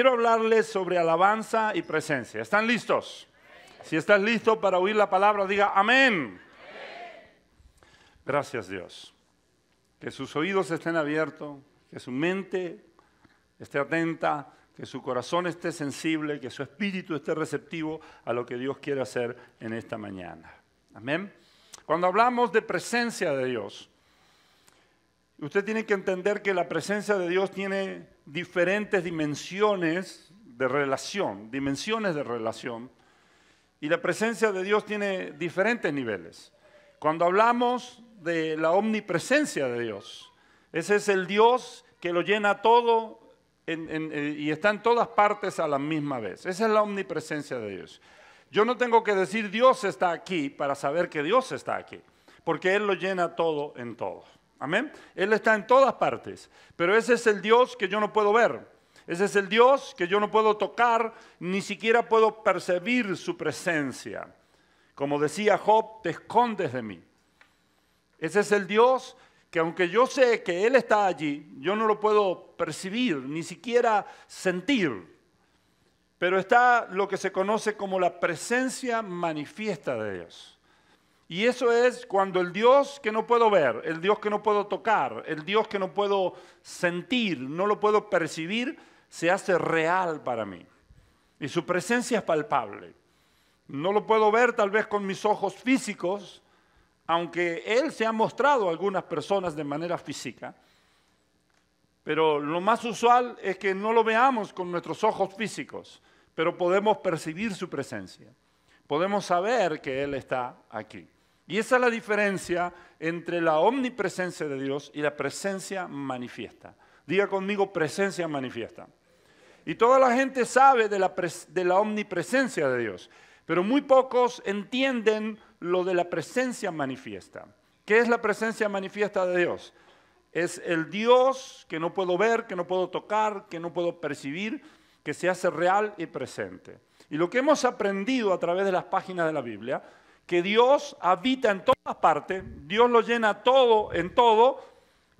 quiero hablarles sobre alabanza y presencia. ¿Están listos? Si estás listo para oír la palabra, diga amén. Gracias, Dios. Que sus oídos estén abiertos, que su mente esté atenta, que su corazón esté sensible, que su espíritu esté receptivo a lo que Dios quiere hacer en esta mañana. Amén. Cuando hablamos de presencia de Dios, usted tiene que entender que la presencia de Dios tiene diferentes dimensiones de relación, y la presencia de Dios tiene diferentes niveles. Cuando hablamos de la omnipresencia de Dios, ese es el Dios que lo llena todo y está en todas partes a la misma vez. Esa es la omnipresencia de Dios. Yo no tengo que decir Dios está aquí para saber que Dios está aquí, porque Él lo llena todo en todo. Amén. Él está en todas partes, pero ese es el Dios que yo no puedo ver. Ese es el Dios que yo no puedo tocar, ni siquiera puedo percibir su presencia. Como decía Job, te escondes de mí. Ese es el Dios que aunque yo sé que Él está allí, yo no lo puedo percibir, ni siquiera sentir. Pero está lo que se conoce como la presencia manifiesta de Dios. Y eso es cuando el Dios que no puedo ver, el Dios que no puedo tocar, el Dios que no puedo sentir, no lo puedo percibir, se hace real para mí. Y su presencia es palpable. No lo puedo ver tal vez con mis ojos físicos, aunque Él se ha mostrado a algunas personas de manera física. Pero lo más usual es que no lo veamos con nuestros ojos físicos, pero podemos percibir su presencia. Podemos saber que Él está aquí. Y esa es la diferencia entre la omnipresencia de Dios y la presencia manifiesta. Diga conmigo, presencia manifiesta. Y toda la gente sabe de la omnipresencia de Dios, pero muy pocos entienden lo de la presencia manifiesta. ¿Qué es la presencia manifiesta de Dios? Es el Dios que no puedo ver, que no puedo tocar, que no puedo percibir, que se hace real y presente. Y lo que hemos aprendido a través de las páginas de la Biblia, que Dios habita en todas partes, Dios lo llena todo en todo,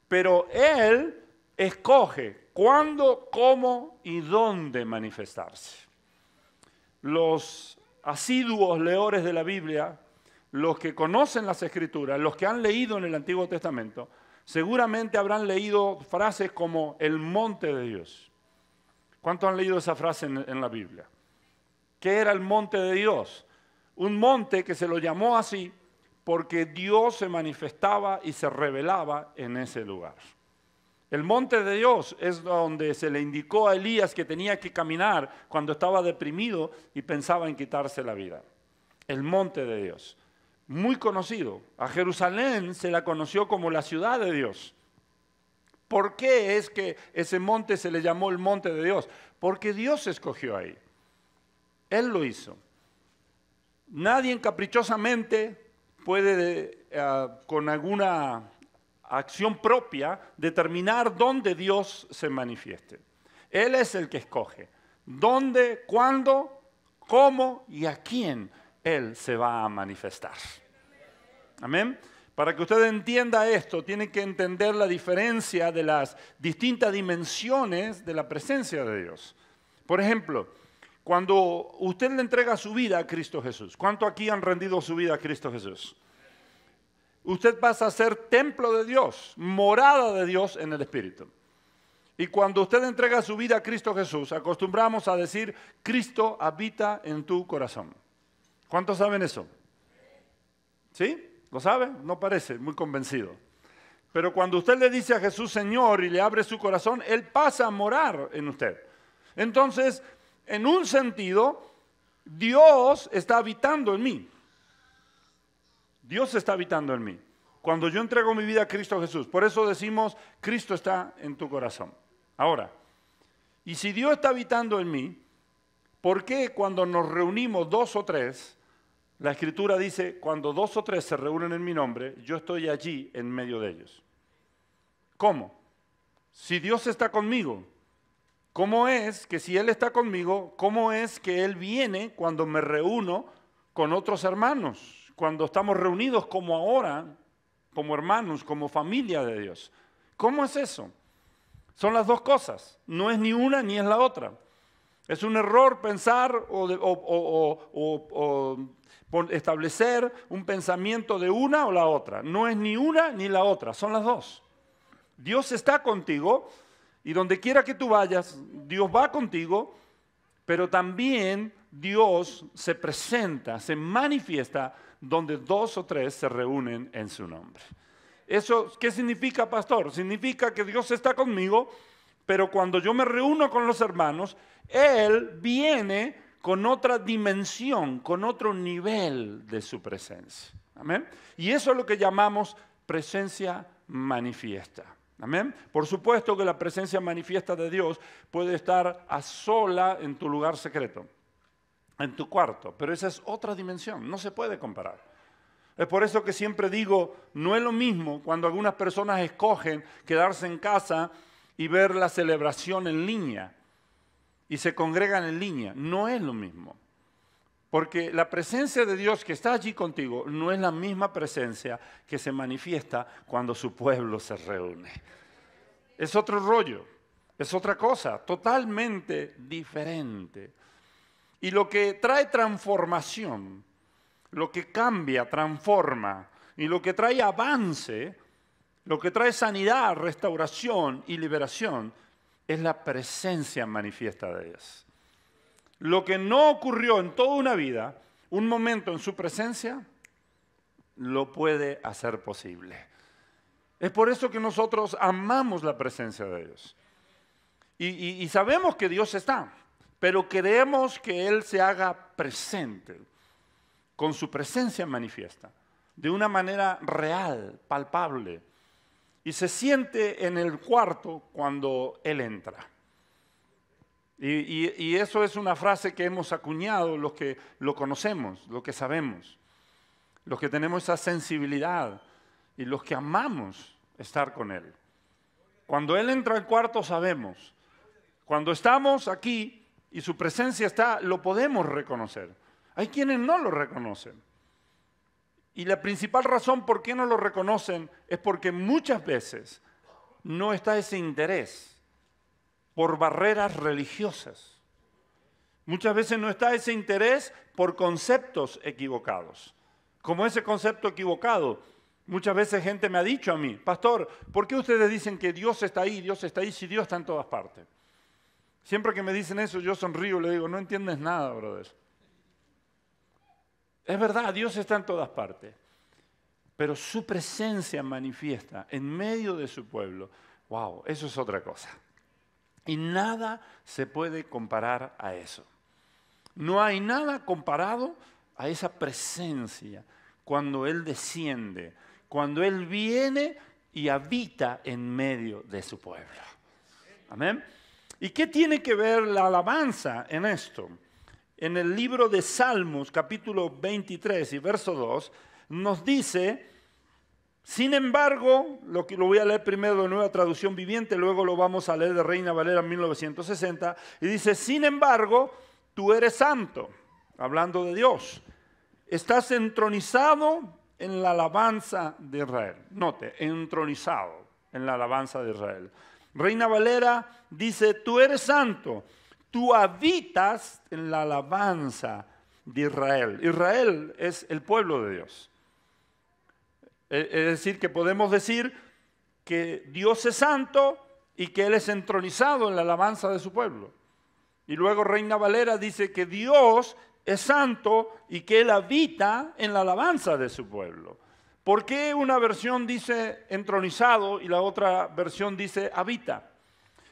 pero Él escoge cuándo, cómo y dónde manifestarse. Los asiduos leedores de la Biblia, los que conocen las Escrituras, los que han leído en el Antiguo Testamento, seguramente habrán leído frases como el monte de Dios. ¿Cuántos han leído esa frase en la Biblia? ¿Qué era el monte de Dios? Un monte que se lo llamó así porque Dios se manifestaba y se revelaba en ese lugar. El monte de Dios es donde se le indicó a Elías que tenía que caminar cuando estaba deprimido y pensaba en quitarse la vida. El monte de Dios, muy conocido. A Jerusalén se la conoció como la ciudad de Dios. ¿Por qué es que ese monte se le llamó el monte de Dios? Porque Dios se escogió ahí. Él lo hizo. Nadie caprichosamente puede, con alguna acción propia, determinar dónde Dios se manifieste. Él es el que escoge dónde, cuándo, cómo y a quién Él se va a manifestar. Amén. Para que usted entienda esto, tiene que entender la diferencia de las distintas dimensiones de la presencia de Dios. Por ejemplo, cuando usted le entrega su vida a Cristo Jesús, ¿cuántos aquí han rendido su vida a Cristo Jesús? Usted pasa a ser templo de Dios, morada de Dios en el Espíritu. Y cuando usted entrega su vida a Cristo Jesús, acostumbramos a decir, Cristo habita en tu corazón. ¿Cuántos saben eso? ¿Sí? ¿Lo sabe? No parece muy convencido. Pero cuando usted le dice a Jesús Señor y le abre su corazón, Él pasa a morar en usted. Entonces, en un sentido, Dios está habitando en mí. Dios está habitando en mí. Cuando yo entrego mi vida a Cristo Jesús. Por eso decimos, Cristo está en tu corazón. Ahora, y si Dios está habitando en mí, ¿por qué cuando nos reunimos dos o tres, la Escritura dice, cuando dos o tres se reúnen en mi nombre, yo estoy allí en medio de ellos? ¿Cómo? Si Dios está conmigo, ¿cómo es que si Él está conmigo, cómo es que Él viene cuando me reúno con otros hermanos? Cuando estamos reunidos como ahora, como hermanos, como familia de Dios. ¿Cómo es eso? Son las dos cosas, no es ni una ni es la otra. Es un error pensar establecer un pensamiento de una o la otra. No es ni una ni la otra, son las dos. Dios está contigo y donde quiera que tú vayas, Dios va contigo, pero también Dios se presenta, se manifiesta donde 2 o 3 se reúnen en su nombre. ¿Eso qué significa, pastor? Significa que Dios está conmigo, pero cuando yo me reúno con los hermanos, Él viene con otra dimensión, con otro nivel de su presencia. ¿Amén? Y eso es lo que llamamos presencia manifiesta. ¿Amén? Por supuesto que la presencia manifiesta de Dios puede estar a sola en tu lugar secreto, en tu cuarto, pero esa es otra dimensión, no se puede comparar. Es por eso que siempre digo, no es lo mismo cuando algunas personas escogen quedarse en casa y ver la celebración en línea y se congregan en línea. No es lo mismo. Porque la presencia de Dios que está allí contigo no es la misma presencia que se manifiesta cuando su pueblo se reúne. Es otro rollo, es otra cosa, totalmente diferente. Y lo que trae transformación, lo que cambia, transforma, y lo que trae avance, lo que trae sanidad, restauración y liberación, es la presencia manifiesta de Dios. Lo que no ocurrió en toda una vida, un momento en su presencia, lo puede hacer posible. Es por eso que nosotros amamos la presencia de Dios. Y sabemos que Dios está, pero queremos que Él se haga presente, con su presencia manifiesta, de una manera real, palpable. Y se siente en el cuarto cuando Él entra. Y eso es una frase que hemos acuñado los que lo conocemos, los que sabemos, los que tenemos esa sensibilidad y los que amamos estar con Él. Cuando Él entra al cuarto sabemos. Cuando estamos aquí y su presencia está, lo podemos reconocer. Hay quienes no lo reconocen. Y la principal razón por qué no lo reconocen es porque muchas veces no está ese interés por barreras religiosas. Muchas veces no está ese interés por conceptos equivocados. Como ese concepto equivocado, muchas veces gente me ha dicho a mí, pastor, ¿por qué ustedes dicen que Dios está ahí, si Dios está en todas partes? Siempre que me dicen eso, yo sonrío y le digo, no entiendes nada, brother. Es verdad, Dios está en todas partes, pero su presencia manifiesta en medio de su pueblo. Wow, eso es otra cosa. Y nada se puede comparar a eso. No hay nada comparado a esa presencia cuando Él desciende, cuando Él viene y habita en medio de su pueblo. Amén. ¿Y qué tiene que ver la alabanza en esto? En el libro de Salmos, capítulo 23 y verso 2, nos dice, sin embargo, lo voy a leer primero de Nueva Traducción Viviente, luego lo vamos a leer de Reina Valera 1960, y dice, sin embargo, tú eres santo, hablando de Dios, estás entronizado en la alabanza de Israel. Note, entronizado en la alabanza de Israel. Reina Valera dice, tú eres santo, tú habitas en la alabanza de Israel. Israel es el pueblo de Dios. Es decir, que podemos decir que Dios es santo y que Él es entronizado en la alabanza de su pueblo. Y luego Reina Valera dice que Dios es santo y que Él habita en la alabanza de su pueblo. ¿Por qué una versión dice entronizado y la otra versión dice habita?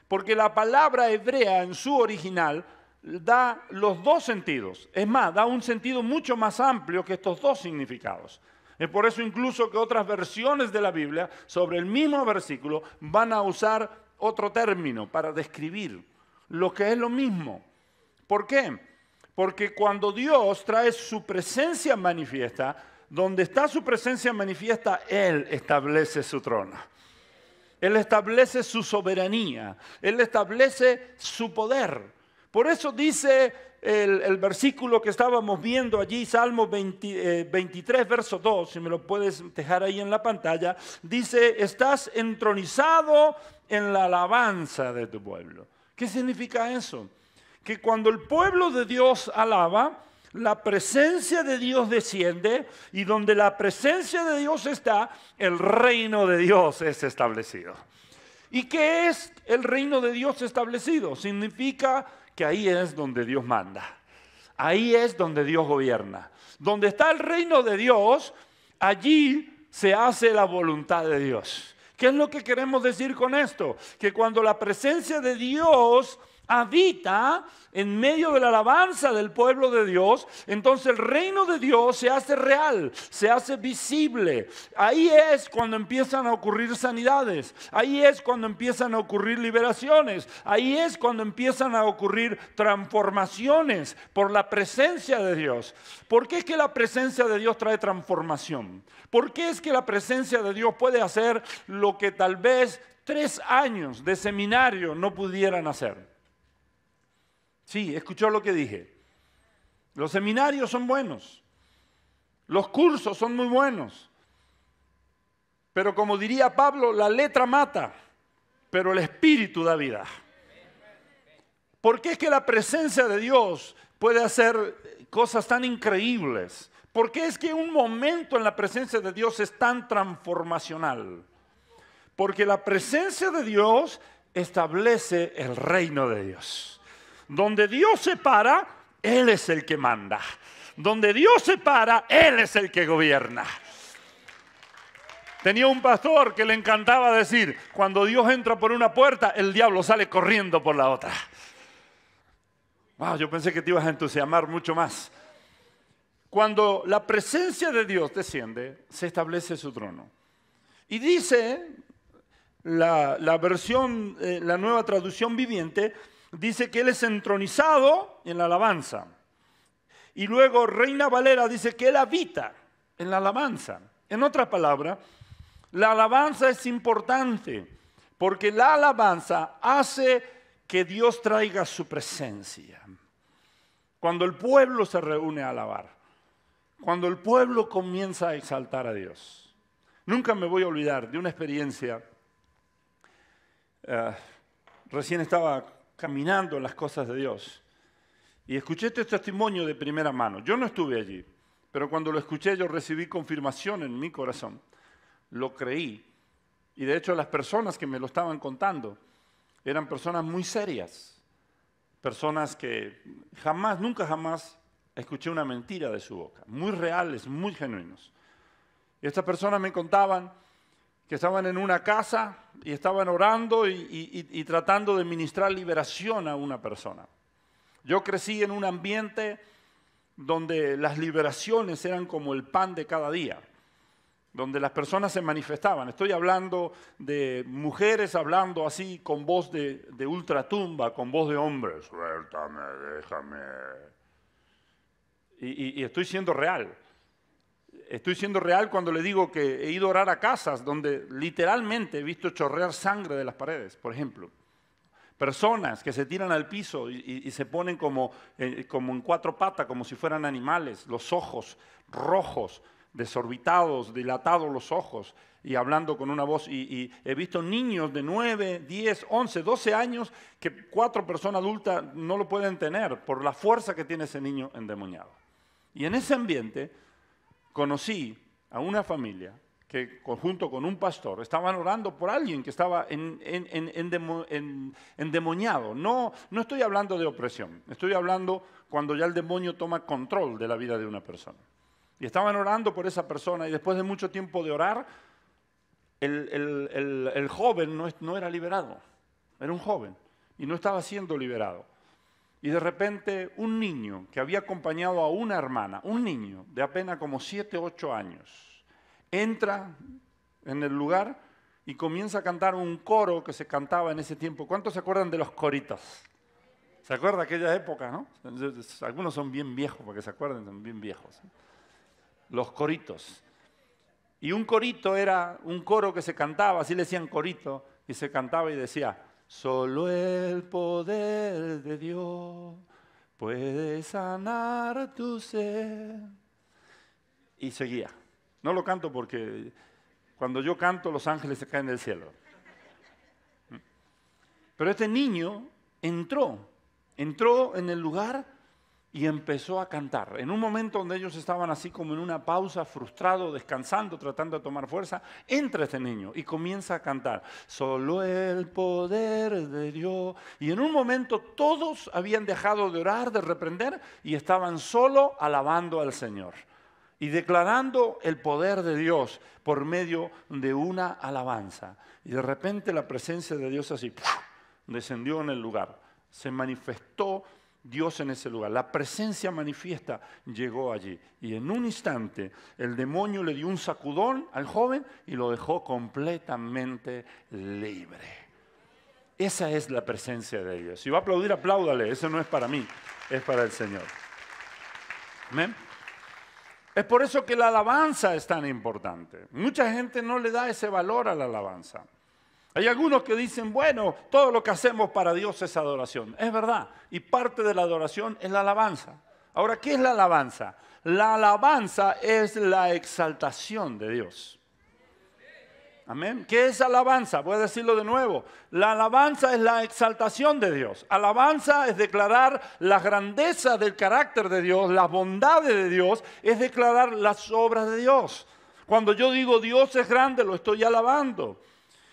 Porque la palabra hebrea en su original da los dos sentidos. Es más, da un sentido mucho más amplio que estos dos significados. Es por eso incluso que otras versiones de la Biblia sobre el mismo versículo van a usar otro término para describir lo que es lo mismo. ¿Por qué? Porque cuando Dios trae su presencia manifiesta, donde está su presencia manifiesta, Él establece su trono. Él establece su soberanía, Él establece su poder. Por eso dice el versículo que estábamos viendo allí, Salmo 23, verso 2, si me lo puedes dejar ahí en la pantalla, dice, estás entronizado en la alabanza de tu pueblo. ¿Qué significa eso? que cuando el pueblo de Dios alaba, la presencia de Dios desciende y donde la presencia de Dios está, el reino de Dios es establecido. ¿Y qué es el reino de Dios establecido? Significa que ahí es donde Dios manda. Ahí es donde Dios gobierna. Donde está el reino de Dios, allí se hace la voluntad de Dios. ¿Qué es lo que queremos decir con esto? Que cuando la presencia de Dios habita en medio de la alabanza del pueblo de Dios, entonces el reino de Dios se hace real, se hace visible. Ahí es cuando empiezan a ocurrir sanidades, ahí es cuando empiezan a ocurrir liberaciones, ahí es cuando empiezan a ocurrir transformaciones por la presencia de Dios. ¿Por qué es que la presencia de Dios trae transformación? ¿Por qué es que la presencia de Dios puede hacer lo que tal vez 3 años de seminario no pudieran hacer? Sí, escuchó lo que dije. Los seminarios son buenos. Los cursos son muy buenos. Pero como diría Pablo, la letra mata, pero el espíritu da vida. ¿Por qué es que la presencia de Dios puede hacer cosas tan increíbles? ¿Por qué es que un momento en la presencia de Dios es tan transformacional? Porque la presencia de Dios establece el reino de Dios. Donde Dios se para, Él es el que manda. Donde Dios se para, Él es el que gobierna. Tenía un pastor que le encantaba decir, cuando Dios entra por una puerta, el diablo sale corriendo por la otra. Wow, yo pensé que te ibas a entusiasmar mucho más. Cuando la presencia de Dios desciende, se establece su trono. Y dice la versión, la Nueva Traducción Viviente, dice que Él es entronizado en la alabanza. Y luego Reina Valera dice que Él habita en la alabanza. En otras palabras, la alabanza es importante porque la alabanza hace que Dios traiga su presencia. Cuando el pueblo se reúne a alabar, cuando el pueblo comienza a exaltar a Dios. Nunca me voy a olvidar de una experiencia. Recién estaba caminando en las cosas de Dios y escuché este testimonio de primera mano. Yo no estuve allí, pero cuando lo escuché yo recibí confirmación en mi corazón. Lo creí y de hecho las personas que me lo estaban contando eran personas muy serias, personas que nunca jamás escuché una mentira de su boca, muy reales, muy genuinos. Y estas personas me contaban que estaban en una casa y estaban orando y tratando de ministrar liberación a una persona. Yo crecí en un ambiente donde las liberaciones eran como el pan de cada día, donde las personas se manifestaban. Estoy hablando de mujeres hablando así con voz de ultratumba, con voz de hombre. Suéltame, déjame. Y estoy siendo real. Estoy siendo real cuando le digo que he ido a orar a casas donde literalmente he visto chorrear sangre de las paredes, por ejemplo. Personas que se tiran al piso y se ponen como en 4 patas, como si fueran animales, los ojos rojos, desorbitados, dilatados los ojos, y hablando con una voz. Y he visto niños de 9, 10, 11, 12 años que 4 personas adultas no lo pueden tener por la fuerza que tiene ese niño endemoniado. Y en ese ambiente conocí a una familia que junto con un pastor estaban orando por alguien que estaba endemoniado. No estoy hablando de opresión, estoy hablando cuando ya el demonio toma control de la vida de una persona. Y estaban orando por esa persona y después de mucho tiempo de orar, el joven no era liberado, era un joven y no estaba siendo liberado. Y de repente un niño que había acompañado a una hermana, un niño de apenas como 7, 8 años, entra en el lugar y comienza a cantar un coro que se cantaba en ese tiempo. ¿Cuántos se acuerdan de los coritos? ¿Se acuerdan de aquella época, no? Algunos son bien viejos, porque se acuerdan, son bien viejos. Los coritos. Y un corito era un coro que se cantaba, así le decían corito, y se cantaba y decía: solo el poder de Dios puede sanar tu ser. Y seguía. No lo canto porque cuando yo canto los ángeles se caen del cielo. Pero este niño entró entró en el lugar y empezó a cantar. En un momento donde ellos estaban así como en una pausa, frustrado, descansando, tratando de tomar fuerza, entra este niño y comienza a cantar. Solo el poder de Dios. Y en un momento todos habían dejado de orar, de reprender, y estaban solo alabando al Señor y declarando el poder de Dios por medio de una alabanza. Y de repente la presencia de Dios así descendió en el lugar. Se manifestó Dios en ese lugar. La presencia manifiesta llegó allí. Y en un instante el demonio le dio un sacudón al joven y lo dejó completamente libre. Esa es la presencia de Dios. Si va a aplaudir, apláudale. Eso no es para mí, es para el Señor. ¿Amén? Es por eso que la alabanza es tan importante. Mucha gente no le da ese valor a la alabanza. Hay algunos que dicen, bueno, todo lo que hacemos para Dios es adoración. Es verdad, y parte de la adoración es la alabanza. Ahora, ¿qué es la alabanza? La alabanza es la exaltación de Dios. Amén. ¿Qué es alabanza? Voy a decirlo de nuevo. La alabanza es la exaltación de Dios. Alabanza es declarar la grandeza del carácter de Dios, las bondades de Dios, es declarar las obras de Dios. Cuando yo digo Dios es grande, lo estoy alabando.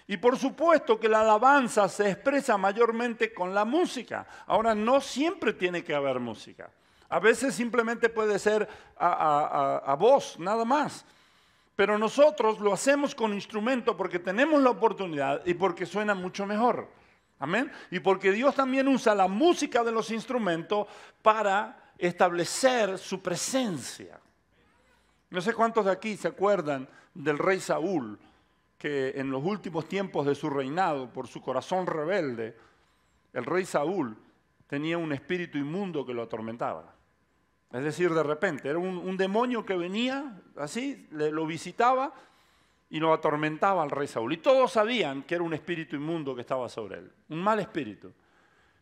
Y por supuesto que la alabanza se expresa mayormente con la música. Ahora, no siempre tiene que haber música. A veces simplemente puede ser a voz, nada más. Pero nosotros lo hacemos con instrumento porque tenemos la oportunidad y porque suena mucho mejor. Amén. Y porque Dios también usa la música de los instrumentos para establecer su presencia. No sé cuántos de aquí se acuerdan del rey Saúl, que en los últimos tiempos de su reinado, por su corazón rebelde, el rey Saúl tenía un espíritu inmundo que lo atormentaba. Es decir, de repente, era un demonio que venía así, lo visitaba y lo atormentaba al rey Saúl. Y todos sabían que era un espíritu inmundo que estaba sobre él, un mal espíritu.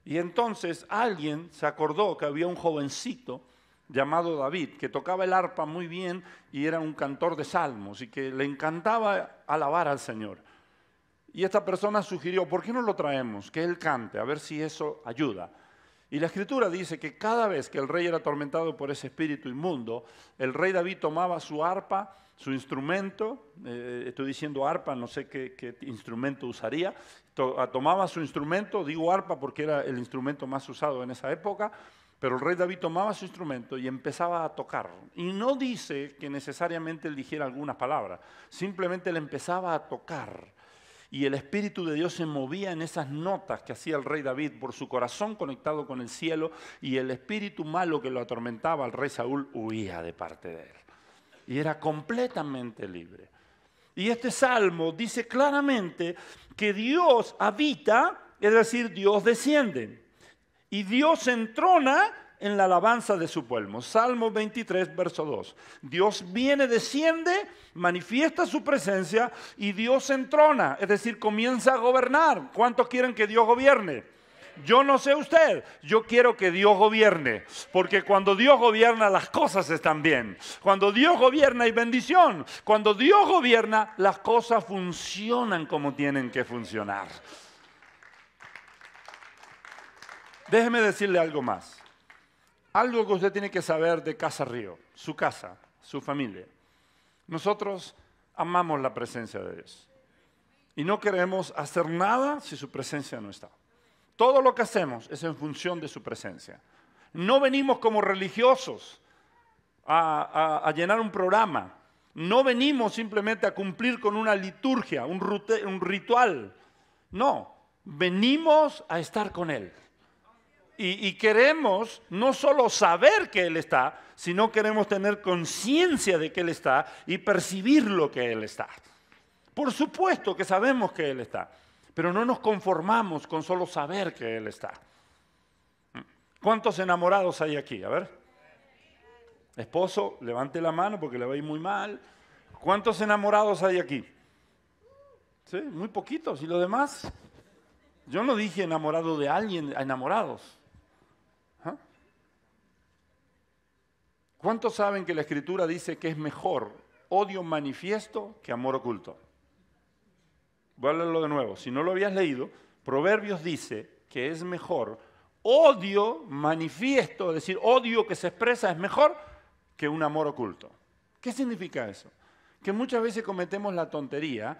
Y entonces alguien se acordó que había un jovencito llamado David, que tocaba el arpa muy bien y era un cantor de salmos y que le encantaba alabar al Señor. Y esta persona sugirió, ¿por qué no lo traemos? Que él cante, a ver si eso ayuda. Y la Escritura dice que cada vez que el rey era atormentado por ese espíritu inmundo, el rey David tomaba su arpa, su instrumento, estoy diciendo arpa, no sé qué instrumento usaría, tomaba su instrumento, digo arpa porque era el instrumento más usado en esa época, pero el rey David tomaba su instrumento y empezaba a tocar. Y no dice que necesariamente él dijera algunas palabras, simplemente él empezaba a tocar. Y el Espíritu de Dios se movía en esas notas que hacía el rey David por su corazón conectado con el cielo, y el espíritu malo que lo atormentaba al rey Saúl huía de parte de él. Y era completamente libre. Y este salmo dice claramente que Dios habita, es decir, Dios desciende. Y Dios entrona en la alabanza de su pueblo. Salmo 23, verso 2. Dios viene, desciende, manifiesta su presencia y Dios entrona, es decir, comienza a gobernar. ¿Cuántos quieren que Dios gobierne? Yo no sé usted, yo quiero que Dios gobierne, porque cuando Dios gobierna las cosas están bien. Cuando Dios gobierna hay bendición. Cuando Dios gobierna las cosas funcionan como tienen que funcionar. Déjeme decirle algo más. Algo que usted tiene que saber de Casa Río, su casa, su familia. Nosotros amamos la presencia de Dios. Y no queremos hacer nada si su presencia no está. Todo lo que hacemos es en función de su presencia. No venimos como religiosos a llenar un programa. No venimos simplemente a cumplir con una liturgia, un ritual. No, venimos a estar con Él. Y queremos no solo saber que Él está, sino queremos tener conciencia de que Él está y percibir lo que Él está. Por supuesto que sabemos que Él está, pero no nos conformamos con solo saber que Él está. ¿Cuántos enamorados hay aquí? A ver. Esposo, levante la mano porque le va a ir muy mal. ¿Cuántos enamorados hay aquí? Sí, muy poquitos. ¿Y los demás? Yo no dije enamorado de alguien, enamorados. ¿Ah? ¿Cuántos saben que la Escritura dice que es mejor odio manifiesto que amor oculto? Voy a leerlo de nuevo. Si no lo habías leído, Proverbios dice que es mejor odio manifiesto, es decir, odio que se expresa es mejor que un amor oculto. ¿Qué significa eso? Que muchas veces cometemos la tontería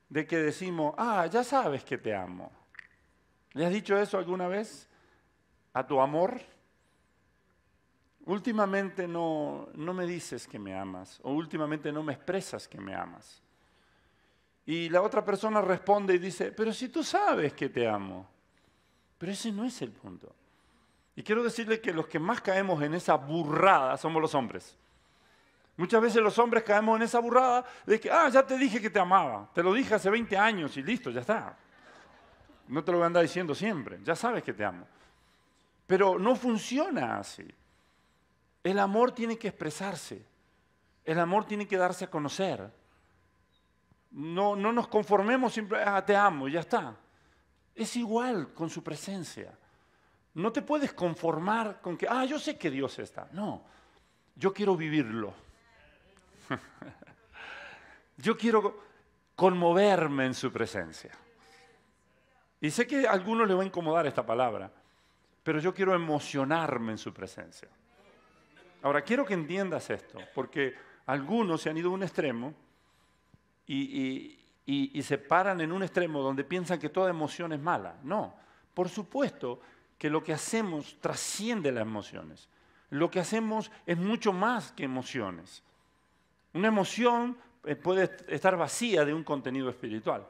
de que decimos, ya sabes que te amo. ¿Le has dicho eso alguna vez a tu amor? Últimamente no me dices que me amas, o últimamente no me expresas que me amas. Y la otra persona responde y dice, pero si tú sabes que te amo. Pero ese no es el punto. Y quiero decirle que los que más caemos en esa burrada somos los hombres. Muchas veces los hombres caemos en esa burrada de que, ya te dije que te amaba, te lo dije hace 20 años y listo, ya está. No te lo voy a andar diciendo siempre, ya sabes que te amo. Pero no funciona así. El amor tiene que expresarse, el amor tiene que darse a conocer. No nos conformemos siempre, te amo y ya está. Es igual con su presencia. No te puedes conformar con que, yo sé que Dios está. No, yo quiero vivirlo. Yo quiero conmoverme en su presencia. Y sé que a algunos les va a incomodar esta palabra, pero yo quiero emocionarme en su presencia. Ahora, quiero que entiendas esto, porque algunos se han ido a un extremo y se paran en un extremo donde piensan que toda emoción es mala. No, por supuesto que lo que hacemos trasciende las emociones. Lo que hacemos es mucho más que emociones. Una emoción puede estar vacía de un contenido espiritual,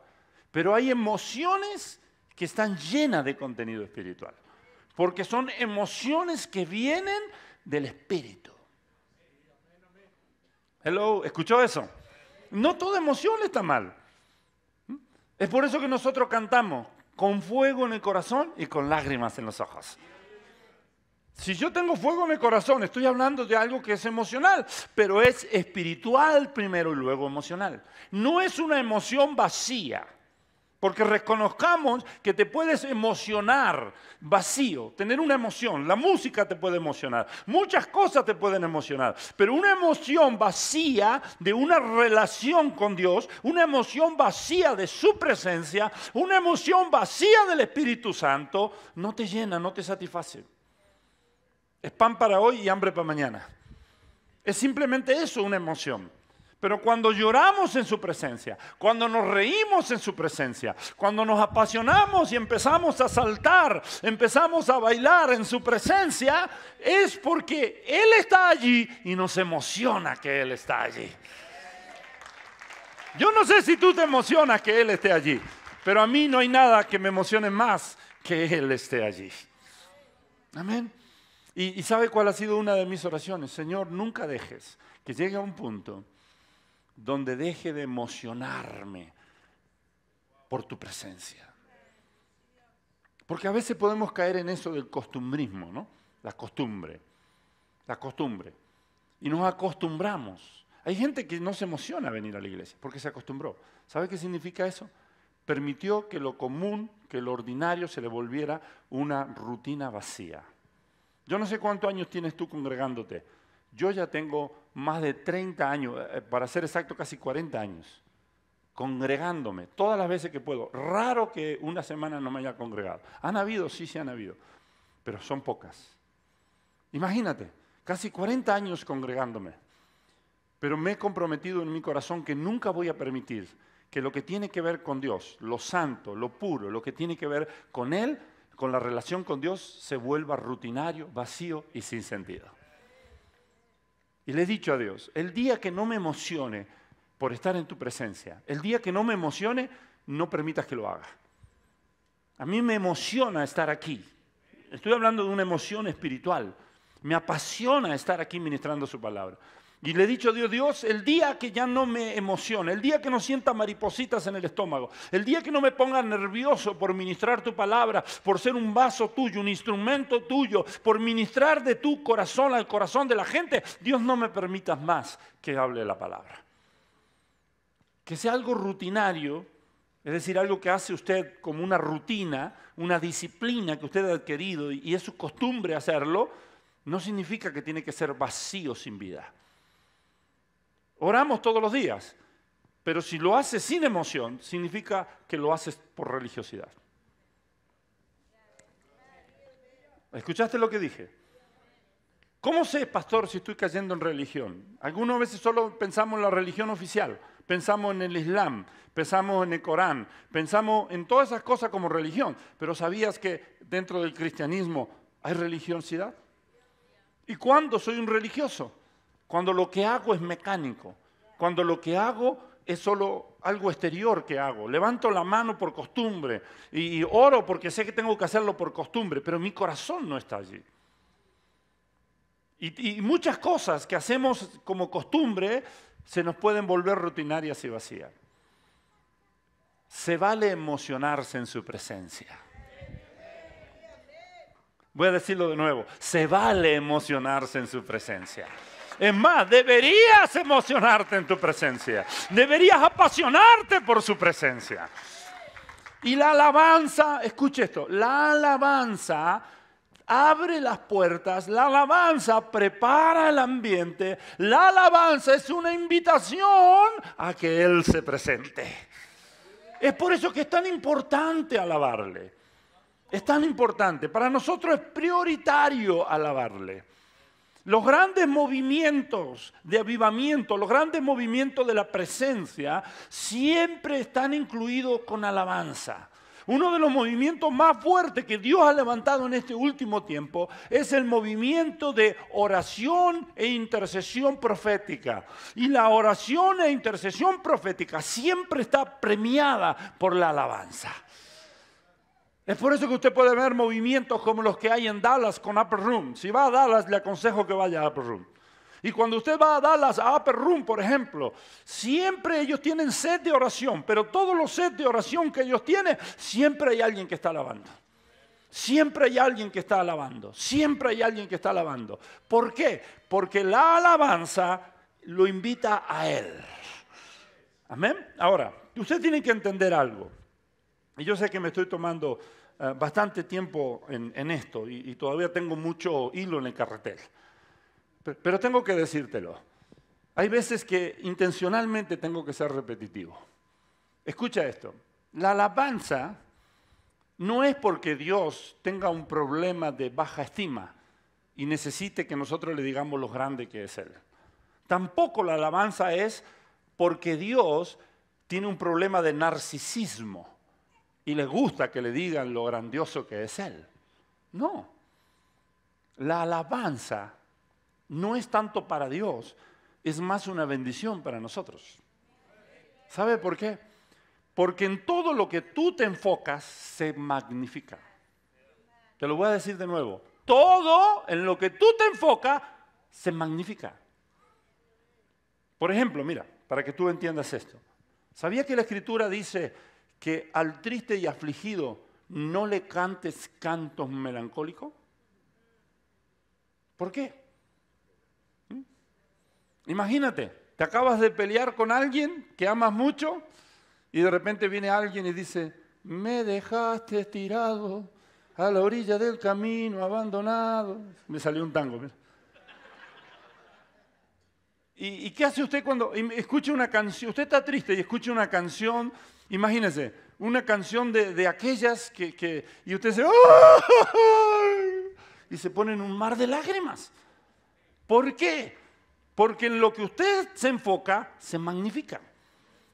pero hay emociones que están llenas de contenido espiritual, porque son emociones que vienen del Espíritu. Hello, ¿escuchó eso? No toda emoción está mal. Es por eso que nosotros cantamos con fuego en el corazón y con lágrimas en los ojos. Si yo tengo fuego en el corazón, estoy hablando de algo que es emocional, pero es espiritual primero y luego emocional. No es una emoción vacía, porque reconozcamos que te puedes emocionar vacío, tener una emoción. La música te puede emocionar, muchas cosas te pueden emocionar, pero una emoción vacía de una relación con Dios, una emoción vacía de su presencia, una emoción vacía del Espíritu Santo, no te llena, no te satisface. Es pan para hoy y hambre para mañana. Es simplemente eso, una emoción. Pero cuando lloramos en su presencia, cuando nos reímos en su presencia, cuando nos apasionamos y empezamos a saltar, empezamos a bailar en su presencia, es porque Él está allí y nos emociona que Él está allí. Yo no sé si tú te emocionas que Él esté allí, pero a mí no hay nada que me emocione más que Él esté allí. Amén. ¿Y sabe cuál ha sido una de mis oraciones? Señor, nunca dejes que llegue a un punto donde deje de emocionarme por tu presencia. Porque a veces podemos caer en eso del costumbrismo, ¿no? La costumbre. Y nos acostumbramos. Hay gente que no se emociona a venir a la iglesia porque se acostumbró. ¿Sabe qué significa eso? Permitió que lo común, que lo ordinario se le volviera una rutina vacía. Yo no sé cuántos años tienes tú congregándote. Yo ya tengo más de 30 años, para ser exacto, casi 40 años, congregándome todas las veces que puedo. Raro que una semana no me haya congregado. ¿Han habido? Sí, sí han habido, pero son pocas. Imagínate, casi 40 años congregándome, pero me he comprometido en mi corazón que nunca voy a permitir que lo que tiene que ver con Dios, lo santo, lo puro, lo que tiene que ver con Él, con la relación con Dios, se vuelva rutinario, vacío y sin sentido. Y le he dicho a Dios, el día que no me emocione por estar en tu presencia, el día que no me emocione, no permitas que lo haga. A mí me emociona estar aquí. Estoy hablando de una emoción espiritual. Me apasiona estar aquí ministrando su palabra. Y le he dicho a Dios, Dios, el día que ya no me emocione, el día que no sienta maripositas en el estómago, el día que no me ponga nervioso por ministrar tu palabra, por ser un vaso tuyo, un instrumento tuyo, por ministrar de tu corazón al corazón de la gente, Dios, no me permitas más que hable la palabra. Que sea algo rutinario, es decir, algo que hace usted como una rutina, una disciplina que usted ha adquirido y es su costumbre hacerlo, no significa que tiene que ser vacío sin vida. Oramos todos los días, pero si lo haces sin emoción, significa que lo haces por religiosidad. ¿Escuchaste lo que dije? ¿Cómo sé, pastor, si estoy cayendo en religión? Algunas veces solo pensamos en la religión oficial, pensamos en el Islam, pensamos en el Corán, pensamos en todas esas cosas como religión. Pero ¿sabías que dentro del cristianismo hay religiosidad? ¿Y cuándo soy un religioso? Cuando lo que hago es mecánico, cuando lo que hago es solo algo exterior que hago. Levanto la mano por costumbre y oro porque sé que tengo que hacerlo por costumbre, pero mi corazón no está allí. Y muchas cosas que hacemos como costumbre se nos pueden volver rutinarias y vacías. Se vale emocionarse en su presencia. Voy a decirlo de nuevo. Se vale emocionarse en su presencia. Es más, deberías emocionarte en tu presencia. Deberías apasionarte por su presencia. Y la alabanza, escuche esto, la alabanza abre las puertas, la alabanza prepara el ambiente, la alabanza es una invitación a que Él se presente. Es por eso que es tan importante alabarle. Es tan importante. Para nosotros es prioritario alabarle. Los grandes movimientos de avivamiento, los grandes movimientos de la presencia, siempre están incluidos con alabanza. Uno de los movimientos más fuertes que Dios ha levantado en este último tiempo es el movimiento de oración e intercesión profética. Y la oración e intercesión profética siempre está premiada por la alabanza. Es por eso que usted puede ver movimientos como los que hay en Dallas con Upper Room. Si va a Dallas, le aconsejo que vaya a Upper Room. Y cuando usted va a Dallas, a Upper Room, por ejemplo, siempre ellos tienen set de oración, pero todos los sets de oración que ellos tienen, siempre hay alguien que está alabando. Siempre hay alguien que está alabando. Siempre hay alguien que está alabando. ¿Por qué? Porque la alabanza lo invita a Él. Amén. Ahora, usted tiene que entender algo. Y yo sé que me estoy tomando bastante tiempo en esto y todavía tengo mucho hilo en el carretel. Pero tengo que decírtelo. Hay veces que intencionalmente tengo que ser repetitivo. Escucha esto. La alabanza no es porque Dios tenga un problema de baja estima y necesite que nosotros le digamos lo grande que es Él. Tampoco la alabanza es porque Dios tiene un problema de narcisismo y le gusta que le digan lo grandioso que es Él. No. La alabanza no es tanto para Dios, es más una bendición para nosotros. ¿Sabe por qué? Porque en todo lo que tú te enfocas se magnifica. Te lo voy a decir de nuevo. Todo en lo que tú te enfocas se magnifica. Por ejemplo, mira, para que tú entiendas esto. ¿Sabía que la Escritura dice que al triste y afligido no le cantes cantos melancólicos? ¿Por qué? Imagínate, te acabas de pelear con alguien que amas mucho y de repente viene alguien y dice, me dejaste tirado a la orilla del camino, abandonado. Me salió un tango. Mira. ¿Y qué hace usted cuando escucha una canción? Usted está triste y escucha una canción, imagínese, una canción de aquellas y usted dice, ¡ay! Y se pone en un mar de lágrimas. ¿Por qué? Porque en lo que usted se enfoca, se magnifica.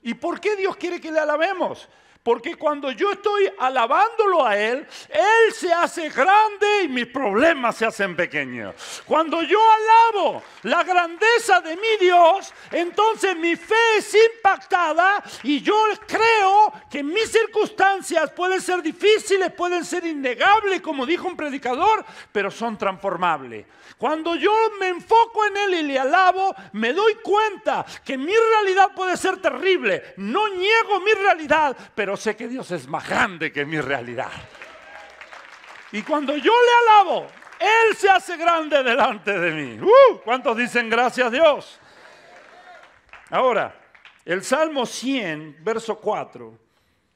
¿Y por qué Dios quiere que le alabemos? Porque cuando yo estoy alabándolo a Él, Él se hace grande y mis problemas se hacen pequeños. Cuando yo alabo la grandeza de mi Dios, entonces mi fe es impactada y yo creo que mis circunstancias pueden ser difíciles, pueden ser innegables, como dijo un predicador, pero son transformables. Cuando yo me enfoco en Él y le alabo, me doy cuenta que mi realidad puede ser terrible. No niego mi realidad, pero sé que Dios es más grande que mi realidad. Y cuando yo le alabo, Él se hace grande delante de mí. ¿Cuántos dicen gracias a Dios? Ahora, el Salmo 100, verso 4.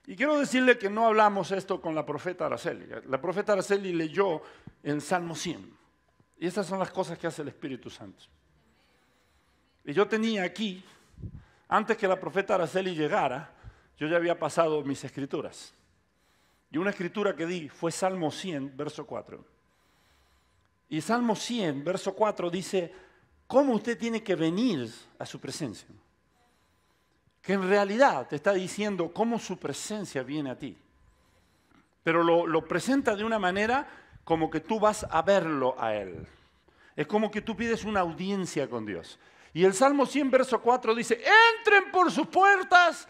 Y quiero decirle que no hablamos esto con la profeta Araceli. La profeta Araceli leyó el Salmo 100. Y estas son las cosas que hace el Espíritu Santo. Y yo tenía aquí, antes que la profeta Araceli llegara, yo ya había pasado mis escrituras. Y una escritura que di fue Salmo 100, verso 4. Y Salmo 100, verso 4 dice, ¿cómo usted tiene que venir a su presencia? Que en realidad te está diciendo cómo su presencia viene a ti. Pero lo presenta de una manera como que tú vas a verlo a Él. Es como que tú pides una audiencia con Dios. Y el Salmo 100, verso 4 dice, entren por sus puertas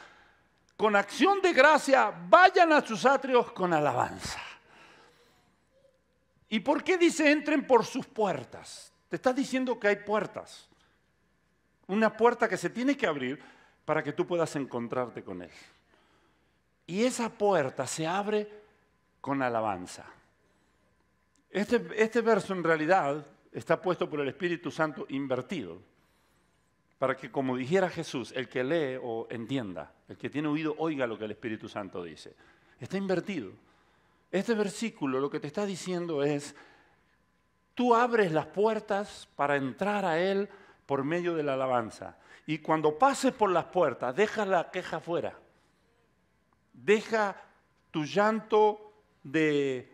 con acción de gracia, vayan a sus atrios con alabanza. ¿Y por qué dice entren por sus puertas? Te está diciendo que hay puertas. Una puerta que se tiene que abrir para que tú puedas encontrarte con Él. Y esa puerta se abre con alabanza. Este verso en realidad está puesto por el Espíritu Santo invertido. Para que, como dijera Jesús, el que lee o entienda, el que tiene oído oiga lo que el Espíritu Santo dice. Está invertido. Este versículo lo que te está diciendo es, tú abres las puertas para entrar a Él por medio de la alabanza. Y cuando pases por las puertas, deja la queja afuera. Deja tu llanto de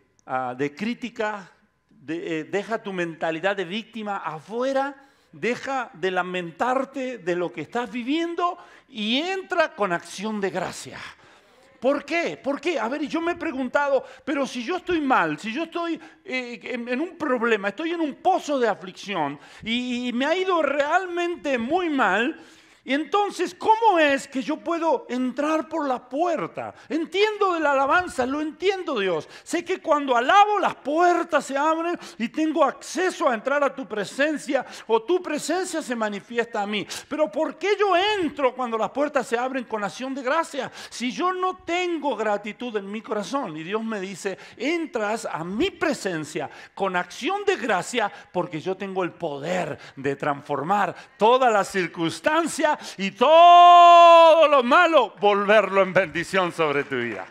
crítica, deja tu mentalidad de víctima afuera. Deja de lamentarte de lo que estás viviendo y entra con acción de gracia. ¿Por qué? ¿Por qué? A ver, yo me he preguntado, pero si yo estoy mal, si yo estoy en un problema, estoy en un pozo de aflicción y me ha ido realmente muy mal, y entonces, ¿cómo es que yo puedo entrar por la puerta? Entiendo de la alabanza, lo entiendo, Dios. Sé que cuando alabo las puertas se abren y tengo acceso a entrar a tu presencia o tu presencia se manifiesta a mí. Pero ¿por qué yo entro cuando las puertas se abren con acción de gracia? Si yo no tengo gratitud en mi corazón y Dios me dice, entras a mi presencia con acción de gracia porque yo tengo el poder de transformar todas las circunstancias y todo lo malo, volverlo en bendición sobre tu vida.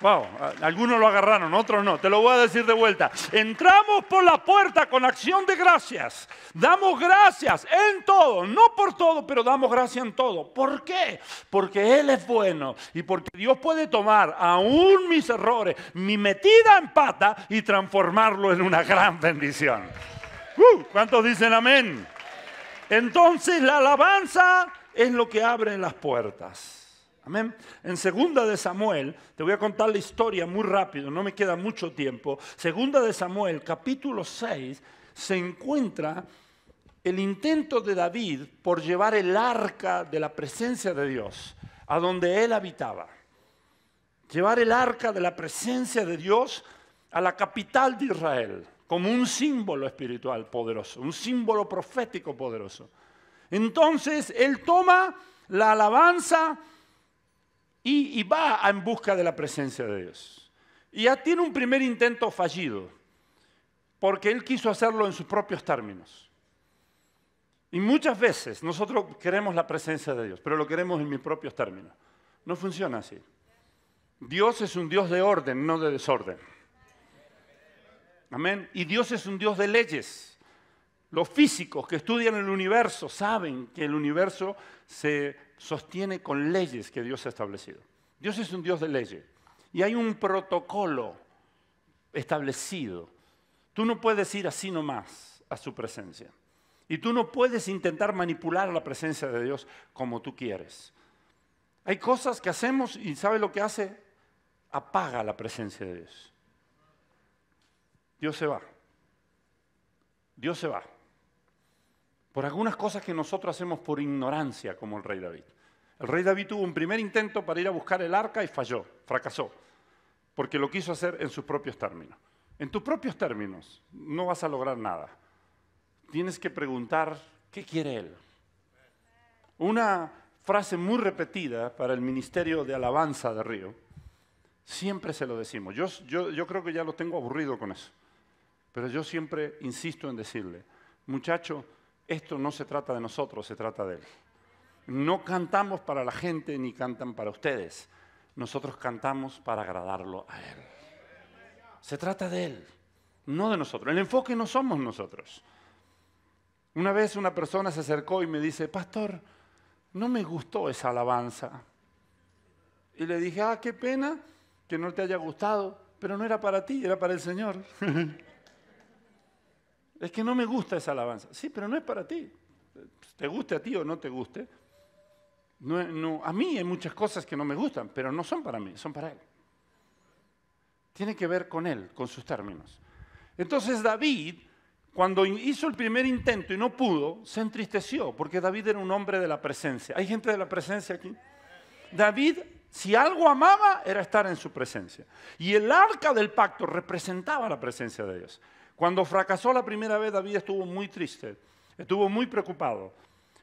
Wow, algunos lo agarraron, otros no. Te lo voy a decir de vuelta. Entramos por la puerta con acción de gracias. Damos gracias en todo, no por todo, pero damos gracias en todo. ¿Por qué? Porque Él es bueno y porque Dios puede tomar aún mis errores, mi metida en pata y transformarlo en una gran bendición. ¿Cuántos dicen amén? Entonces la alabanza es lo que abre las puertas. Amén. En 2 de Samuel, te voy a contar la historia muy rápido, no me queda mucho tiempo. 2 de Samuel, capítulo 6, se encuentra el intento de David por llevar el arca de la presencia de Dios a donde él habitaba. Llevar el arca de la presencia de Dios a la capital de Israel, como un símbolo espiritual poderoso, un símbolo profético poderoso. Entonces, él toma la alabanza y va en busca de la presencia de Dios. Y ya tiene un primer intento fallido, porque él quiso hacerlo en sus propios términos. Y muchas veces nosotros queremos la presencia de Dios, pero lo queremos en mis propios términos. No funciona así. Dios es un Dios de orden, no de desorden. Amén. Y Dios es un Dios de leyes. Los físicos que estudian el universo saben que el universo se sostiene con leyes que Dios ha establecido. Dios es un Dios de leyes. Y hay un protocolo establecido. Tú no puedes ir así nomás a su presencia. Y tú no puedes intentar manipular la presencia de Dios como tú quieres. Hay cosas que hacemos y ¿sabe lo que hace? Apaga la presencia de Dios. Dios se va. Dios se va. Por algunas cosas que nosotros hacemos por ignorancia, como el rey David. El rey David tuvo un primer intento para ir a buscar el arca y falló, fracasó, porque lo quiso hacer en sus propios términos. En tus propios términos no vas a lograr nada. Tienes que preguntar, ¿qué quiere Él? Una frase muy repetida para el ministerio de alabanza de Río, siempre se lo decimos. Yo creo que ya lo tengo aburrido con eso. Pero yo siempre insisto en decirle, muchacho, esto no se trata de nosotros, se trata de Él. No cantamos para la gente ni cantan para ustedes. Nosotros cantamos para agradarlo a Él. Se trata de Él, no de nosotros. El enfoque no somos nosotros. Una vez una persona se acercó y me dice, pastor, no me gustó esa alabanza. Y le dije, qué pena que no te haya gustado, pero no era para ti, era para el Señor. Es que no me gusta esa alabanza. Sí, pero no es para ti. Te guste a ti o no te guste. A mí hay muchas cosas que no me gustan, pero no son para mí, son para Él. Tiene que ver con Él, con sus términos. Entonces David, cuando hizo el primer intento y no pudo, se entristeció, porque David era un hombre de la presencia. ¿Hay gente de la presencia aquí? David, si algo amaba, era estar en su presencia. Y el arca del pacto representaba la presencia de Dios. Cuando fracasó la primera vez, David estuvo muy triste, estuvo muy preocupado.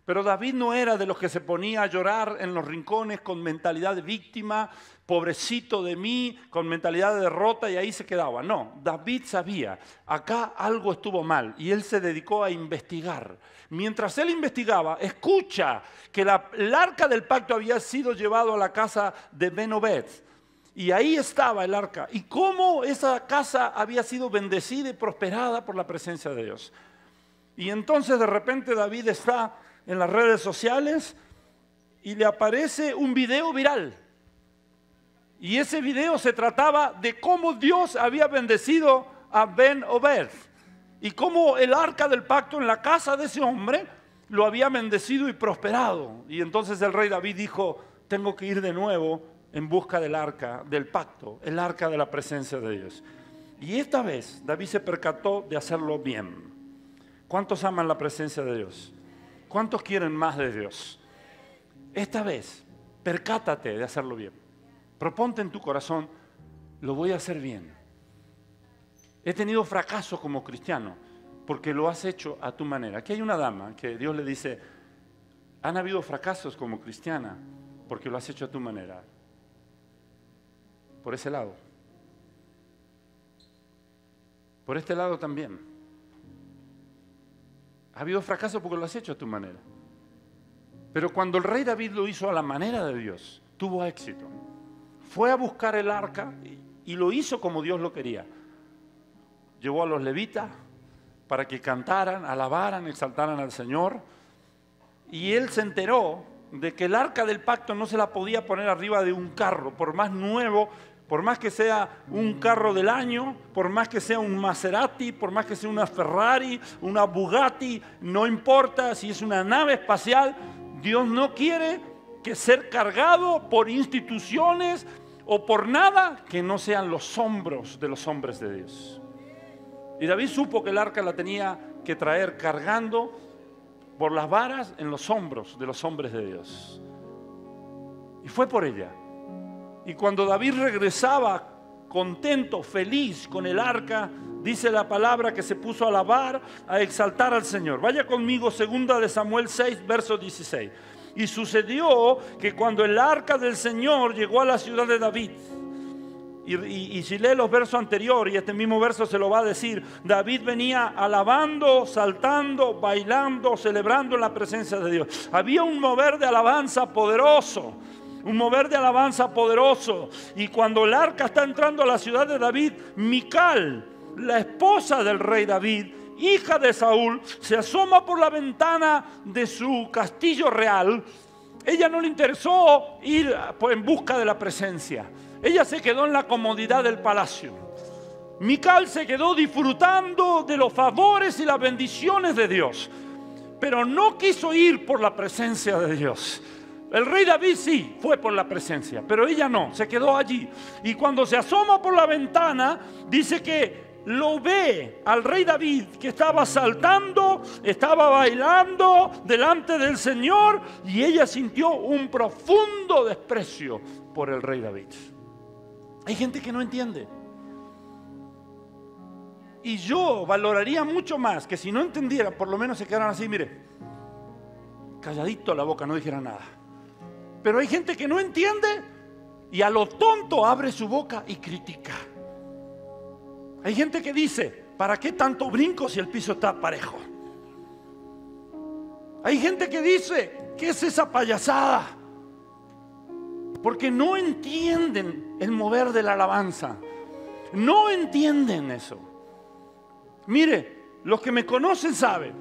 Pero David no era de los que se ponía a llorar en los rincones con mentalidad de víctima, pobrecito de mí, con mentalidad de derrota y ahí se quedaba. No, David sabía, acá algo estuvo mal y él se dedicó a investigar. Mientras él investigaba, escucha que el arca del pacto había sido llevado a la casa de Ben-Obed. Y ahí estaba el arca. Y cómo esa casa había sido bendecida y prosperada por la presencia de Dios. Y entonces de repente David está en las redes sociales y le aparece un video viral. Y ese video se trataba de cómo Dios había bendecido a Ben-Obed y cómo el arca del pacto en la casa de ese hombre lo había bendecido y prosperado. Y entonces el rey David dijo, tengo que ir de nuevo en busca del arca del pacto, el arca de la presencia de Dios. Y esta vez David se percató de hacerlo bien. ¿Cuántos aman la presencia de Dios? ¿Cuántos quieren más de Dios? Esta vez, percátate de hacerlo bien. Proponte en tu corazón, lo voy a hacer bien. He tenido fracaso como cristiano porque lo has hecho a tu manera. Aquí hay una dama que Dios le dice, han habido fracasos como cristiana porque lo has hecho a tu manera. Por ese lado. Por este lado también. Ha habido fracaso porque lo has hecho a tu manera. Pero cuando el rey David lo hizo a la manera de Dios, tuvo éxito. Fue a buscar el arca y lo hizo como Dios lo quería. Llevó a los levitas para que cantaran, alabaran, exaltaran al Señor. Y él se enteró de que el arca del pacto no se la podía poner arriba de un carro, por más nuevo, por más que sea un carro del año, por más que sea un Maserati, por más que sea una Ferrari, una Bugatti, no importa si es una nave espacial, Dios no quiere que ser cargado por instituciones o por nada que no sean los hombros de los hombres de Dios. Y David supo que el arca la tenía que traer cargando por las varas en los hombros de los hombres de Dios. Y fue por ella. Y cuando David regresaba contento, feliz con el arca, dice la palabra que se puso a alabar, a exaltar al Señor. Vaya conmigo, 2 de Samuel 6, verso 16. Y sucedió que cuando el arca del Señor llegó a la ciudad de David, y si lee los versos anteriores, y este mismo verso se lo va a decir, David venía alabando, saltando, bailando, celebrando en la presencia de Dios. Había un mover de alabanza poderoso. Un mover de alabanza poderoso. Y cuando el arca está entrando a la ciudad de David, Mical, la esposa del rey David, hija de Saúl, se asoma por la ventana de su castillo real. Ella no le interesó ir en busca de la presencia. Ella se quedó en la comodidad del palacio. Mical se quedó disfrutando de los favores y las bendiciones de Dios, pero no quiso ir por la presencia de Dios. El rey David sí fue por la presencia, pero ella no, se quedó allí. Y cuando se asoma por la ventana, dice que lo ve al rey David que estaba saltando, estaba bailando delante del Señor, y ella sintió un profundo desprecio por el rey David. Hay gente que no entiende. Y yo valoraría mucho más que si no entendiera, por lo menos se quedaran así, mire, calladito la boca, no dijera nada. Pero hay gente que no entiende y a lo tonto abre su boca y critica. Hay gente que dice, ¿para qué tanto brinco si el piso está parejo? Hay gente que dice, ¿qué es esa payasada? Porque no entienden el mover de la alabanza. No entienden eso. Mire, los que me conocen saben,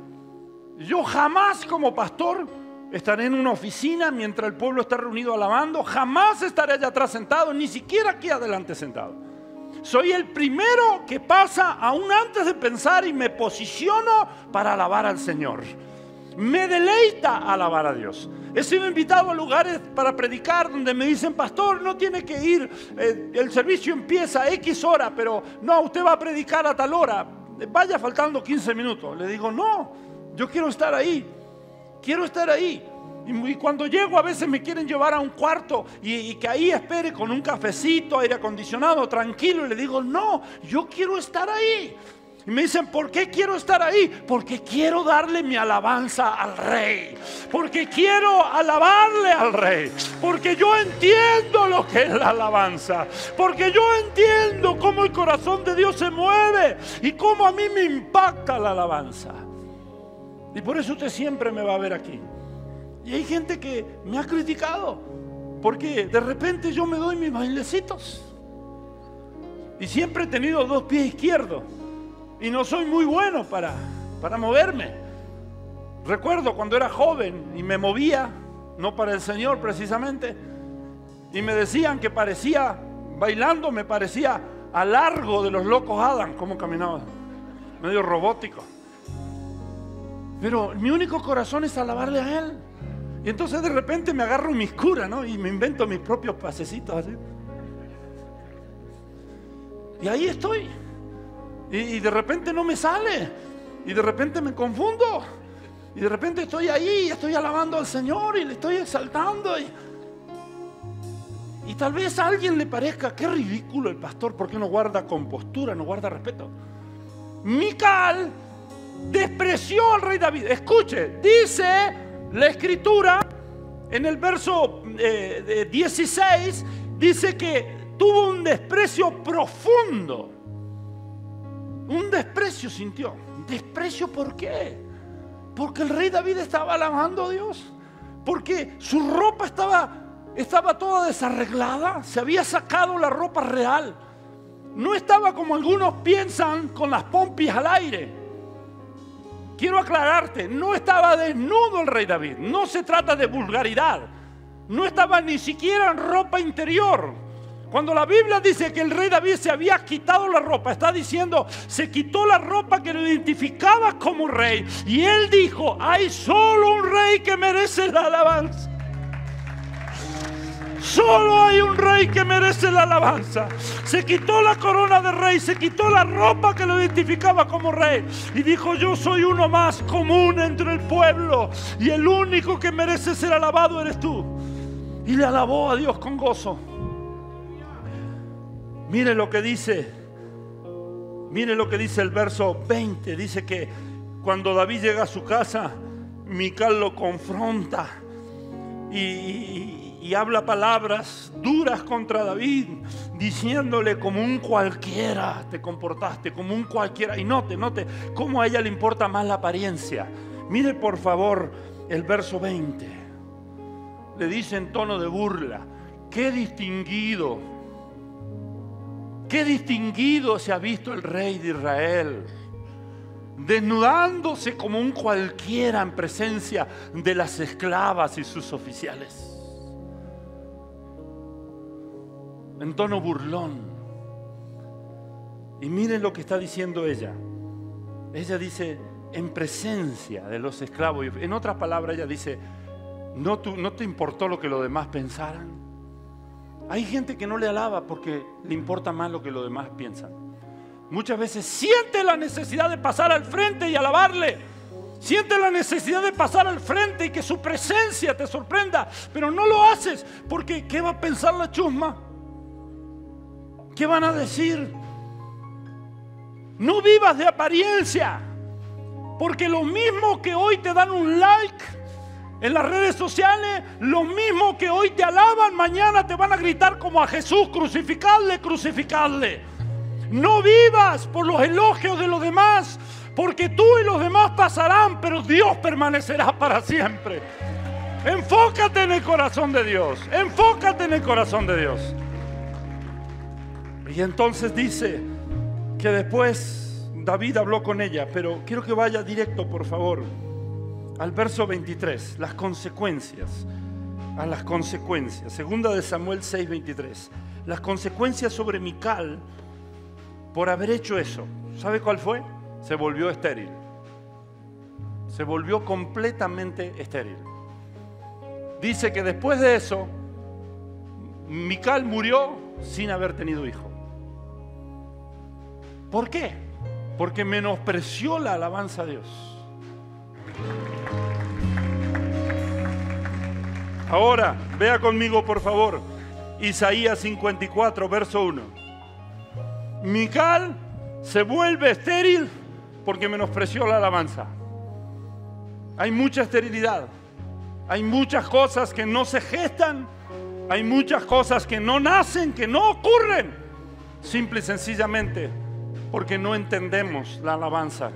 yo jamás como pastor estaré en una oficina mientras el pueblo está reunido alabando. Jamás estaré allá atrás sentado, ni siquiera aquí adelante sentado. Soy el primero que pasa aún antes de pensar y me posiciono para alabar al Señor. Me deleita alabar a Dios. He sido invitado a lugares para predicar donde me dicen, pastor, no tiene que ir, el servicio empieza a X hora, pero no, usted va a predicar a tal hora, vaya faltando 15 minutos. Le digo, no, yo quiero estar ahí, quiero estar ahí. Y cuando llego a veces me quieren llevar a un cuarto y que ahí espere con un cafecito, aire acondicionado, tranquilo. Y le digo, no, yo quiero estar ahí. Y me dicen, ¿por qué quiero estar ahí? Porque quiero darle mi alabanza al Rey. Porque quiero alabarle al Rey. Porque yo entiendo lo que es la alabanza. Porque yo entiendo cómo el corazón de Dios se mueve y cómo a mí me impacta la alabanza. Y por eso usted siempre me va a ver aquí. Y hay gente que me ha criticado porque de repente yo me doy mis bailecitos. Y siempre he tenido 2 pies izquierdos. Y no soy muy bueno para moverme. Recuerdo cuando era joven y me movía, no para el Señor precisamente, y me decían que parecía, bailando me parecía a Largo de los Locos Adams, como caminaba, medio robótico. Pero mi único corazón es alabarle a Él. Y entonces de repente me agarro mis curas, ¿no? Y me invento mis propios pasecitos así. Y ahí estoy. Y de repente no me sale. Y de repente me confundo. Y de repente estoy ahí, estoy alabando al Señor y le estoy exaltando. Y tal vez a alguien le parezca, qué ridículo el pastor, porque no guarda compostura, no guarda respeto. Mical despreció al rey David. Escuche, dice la escritura en el verso 16, dice que tuvo un desprecio profundo. Un desprecio sintió. ¿Desprecio por qué? Porque el rey David estaba alabando a Dios. Porque su ropa estaba toda desarreglada. Se había sacado la ropa real. No estaba como algunos piensan, con las pompis al aire. Quiero aclararte, no estaba desnudo el rey David. No se trata de vulgaridad. No estaba ni siquiera en ropa interior. Cuando la Biblia dice que el rey David se había quitado la ropa, está diciendo, se quitó la ropa que lo identificaba como rey. Y él dijo, hay solo un rey que merece la alabanza. Solo hay un rey que merece la alabanza. Se quitó la corona de rey, se quitó la ropa que lo identificaba como rey. Y dijo, yo soy uno más común entre el pueblo. Y el único que merece ser alabado eres tú. Y le alabó a Dios con gozo. Mire lo que dice el verso 20. Dice que cuando David llega a su casa, Mical lo confronta y habla palabras duras contra David, diciéndole, como un cualquiera te comportaste, como un cualquiera. Y note cómo a ella le importa más la apariencia. Mire por favor el verso 20. Le dice en tono de burla, qué distinguido se ha visto el rey de Israel, desnudándose como un cualquiera en presencia de las esclavas y sus oficiales. En tono burlón. Y miren lo que está diciendo ella. Ella dice, en presencia de los esclavos. En otras palabras, ella dice, ¿no te importó lo que los demás pensaran? Hay gente que no le alaba porque le importa más lo que los demás piensan. Muchas veces siente la necesidad de pasar al frente y alabarle. Siente la necesidad de pasar al frente y que su presencia te sorprenda. Pero no lo haces porque ¿qué va a pensar la chusma? ¿Qué van a decir? No vivas de apariencia. Porque lo mismo que hoy te dan un like en las redes sociales, lo mismo que hoy te alaban, mañana te van a gritar como a Jesús, crucificadle, crucificadle. No vivas por los elogios de los demás, porque tú y los demás pasarán, pero Dios permanecerá para siempre. Enfócate en el corazón de Dios, enfócate en el corazón de Dios. Y entonces dice que después David habló con ella, pero quiero que vaya directo, por favor, al verso 23, las consecuencias, a las consecuencias. Segunda de Samuel 6:23. Las consecuencias sobre Mical por haber hecho eso, ¿sabe cuál fue? Se volvió estéril. Se volvió completamente estéril. Dice que después de eso, Mical murió sin haber tenido hijo. ¿Por qué? Porque menospreció la alabanza a Dios. Ahora, vea conmigo por favor, Isaías 54, verso 1. Mical se vuelve estéril porque menospreció la alabanza. Hay mucha esterilidad, hay muchas cosas que no se gestan, hay muchas cosas que no nacen, que no ocurren, simple y sencillamente porque no entendemos la alabanza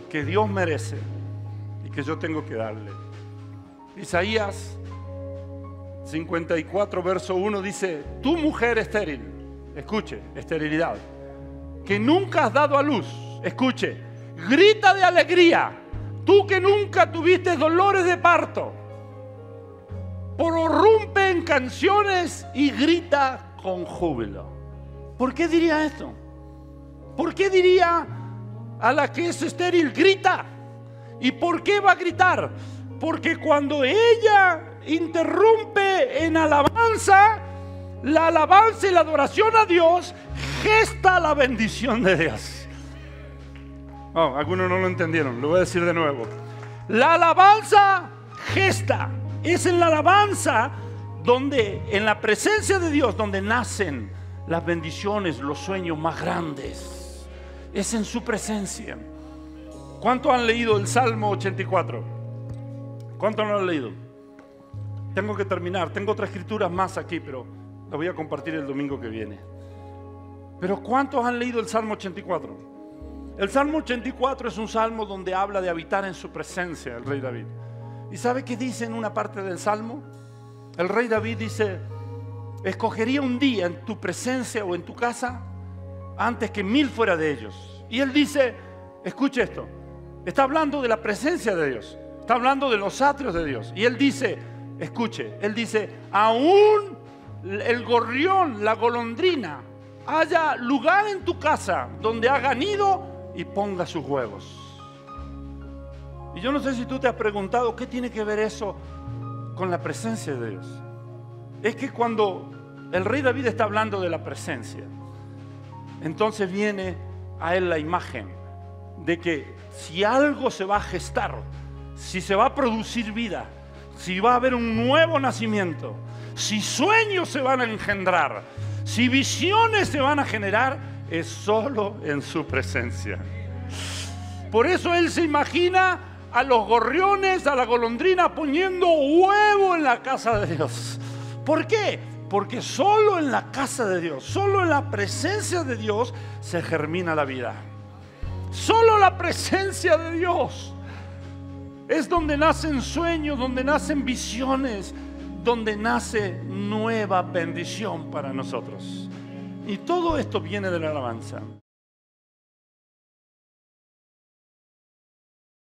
que Dios merece y que yo tengo que darle. Isaías 54, verso 1 dice: tu mujer estéril, escuche, esterilidad, que nunca has dado a luz, escuche, grita de alegría. Tú que nunca tuviste dolores de parto, prorrumpe en canciones y grita con júbilo. ¿Por qué diría esto? ¿Por qué diría a la que es estéril grita? ¿Y por qué va a gritar? Porque cuando ella interrumpe en alabanza, la alabanza y la adoración a Dios gesta la bendición de Dios. Oh, algunos no lo entendieron, lo voy a decir de nuevo. La alabanza gesta. Es en la alabanza donde, en la presencia de Dios, donde nacen las bendiciones, los sueños más grandes. Es en su presencia. ¿Cuántos han leído el Salmo 84? ¿Cuántos lo han leído? Tengo que terminar, tengo otras escrituras más aquí, pero la voy a compartir el domingo que viene. Pero ¿cuántos han leído el Salmo 84? El Salmo 84 es un salmo donde habla de habitar en su presencia el rey David. ¿Y sabe qué dice en una parte del salmo? El rey David dice: escogería un día en tu presencia o en tu casa antes que 1000 fuera de ellos. Y él dice, escuche esto, está hablando de la presencia de Dios, está hablando de los atrios de Dios. Y él dice, escuche, él dice: aún el gorrión, la golondrina, haya lugar en tu casa donde haga nido y ponga sus huevos. Y yo no sé si tú te has preguntado qué tiene que ver eso con la presencia de Dios. Es que cuando el rey David está hablando de la presencia, entonces viene a él la imagen de que si algo se va a gestar, si se va a producir vida, si va a haber un nuevo nacimiento, si sueños se van a engendrar, si visiones se van a generar, es solo en su presencia. Por eso él se imagina a los gorriones, a la golondrina poniendo huevo en la casa de Dios. ¿Por qué? Porque solo en la casa de Dios, solo en la presencia de Dios se germina la vida. Solo la presencia de Dios es donde nacen sueños, donde nacen visiones, donde nace nueva bendición para nosotros. Y todo esto viene de la alabanza.